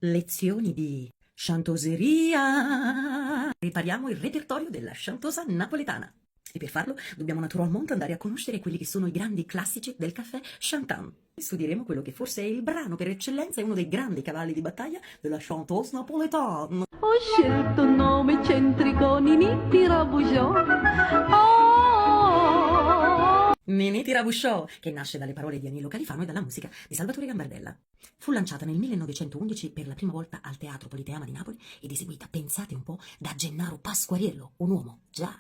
Lezioni di chantoseria. Ripariamo il repertorio della chantosa napoletana. E per farlo dobbiamo naturalmente andare a conoscere quelli che sono i grandi classici del caffè Chantan. Studieremo quello che forse è il brano per eccellenza e uno dei grandi cavalli di battaglia della chanteuse napoletana. Ho scelto un nome eccentrico, Nini Tirabusciò. Oh! Nini Tirabusciò, che nasce dalle parole di Agnello Califano e dalla musica di Salvatore Gambardella. Fu lanciata nel 1911 per la prima volta al Teatro Politeama di Napoli ed eseguita, pensate un po', da Gennaro Pasquariello, un uomo, già.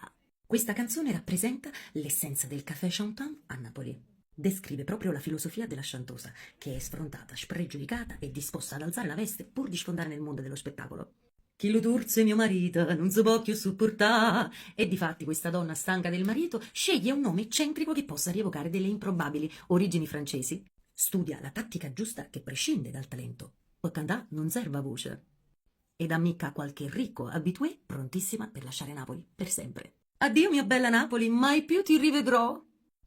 Questa canzone rappresenta l'essenza del caffè Chantan a Napoli. Descrive proprio la filosofia della chantosa, che è sfrontata, spregiudicata e disposta ad alzare la veste pur di sfondare nel mondo dello spettacolo. Chi lo turze mio marito, non so può più supportare. E difatti questa donna stanca del marito sceglie un nome eccentrico che possa rievocare delle improbabili origini francesi. Studia la tattica giusta che prescinde dal talento. Per cantà non serva voce. Ed ammicca qualche ricco abitué prontissima per lasciare Napoli per sempre. Addio mia bella Napoli, mai più ti rivedrò.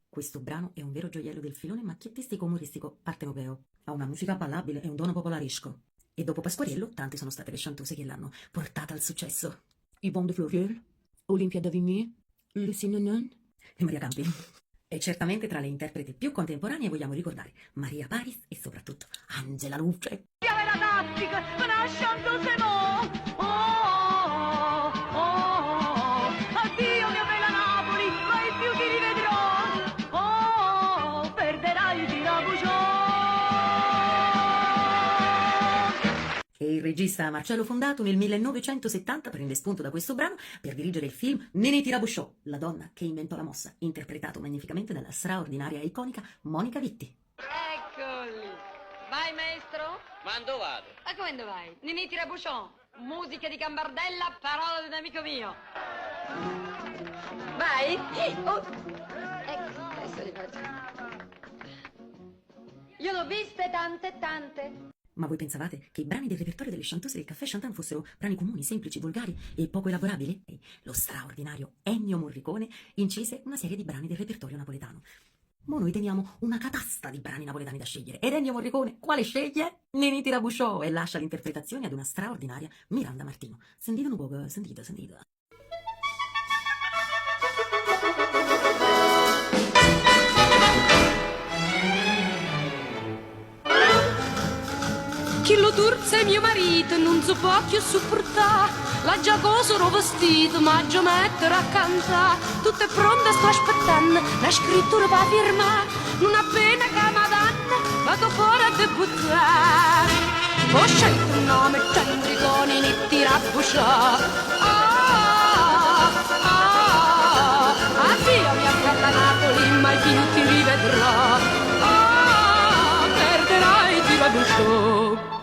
Questo brano è un vero gioiello del filone macchiettistico-umoristico partenopeo. Ha una musica ballabile e un dono popolaresco. E dopo Pasquariello, tante sono state le chantose che l'hanno portata al successo. Yvonne de Fleuriel, Olympia Davigny, Lucie Nonon e Maria Campi. E certamente tra le interpreti più contemporanee vogliamo ricordare Maria Paris e soprattutto Angela Luce. Era tattica, nascendo se no. Oh, oh, addio mia bella Napoli, mai più ti rivedrò. Oh, perderai Tirabusciò. E il regista Marcello Fondato nel 1970 prende spunto da questo brano per dirigere il film Nini Tirabusciò, la donna che inventò la mossa, interpretato magnificamente dalla straordinaria e iconica Monica Vitti. Eccoli. Vai maestro? Quando vado? Ma come vai? Nini Tirabusciò, musica di Gambardella, parola di un amico mio. Vai? Oh. Ecco, adesso li faccio. Io l'ho viste tante e tante. Ma voi pensavate che i brani del repertorio delle chantose del caffè Chantan fossero brani comuni, semplici, volgari e poco elaborabili? Lo straordinario Ennio Morricone incise una serie di brani del repertorio napoletano. Ma noi teniamo una catasta di brani napoletani da scegliere. Ed Ennio Morricone quale sceglie? Nini Tirabusciò, e lascia l'interpretazione ad una straordinaria Miranda Martino. Sentite un po', sentite, sentite. Chi lo turze mio marito non si può più supportare. La già sono vestito, ma già mettere a cantare. Tutto è pronto, sto aspettando, la scrittura va a firmare. Non appena che mi danno, vado fuori a debuttare. Ho scelto un nome eccentrico, Nini Tirabusciò. Addio mia bella Napoli, mai più ti rivedrò. Perderai Tirabusciò.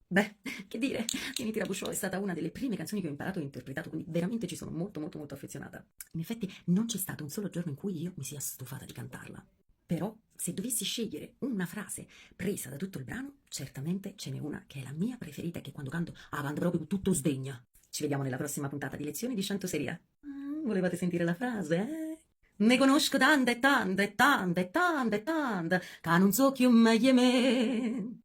Beh, che dire, Nini Tirabusciò è stata una delle prime canzoni che ho imparato e interpretato, quindi veramente ci sono molto affezionata. In effetti non c'è stato un solo giorno in cui io mi sia stufata di cantarla. Però, se dovessi scegliere una frase presa da tutto il brano, certamente ce n'è una che è la mia preferita e che quando canto avanti proprio tutto sdegna. Ci vediamo nella prossima puntata di Lezioni di Chantoseria. Volevate sentire la frase, eh? Ne conosco tante, che non so chi meglio me.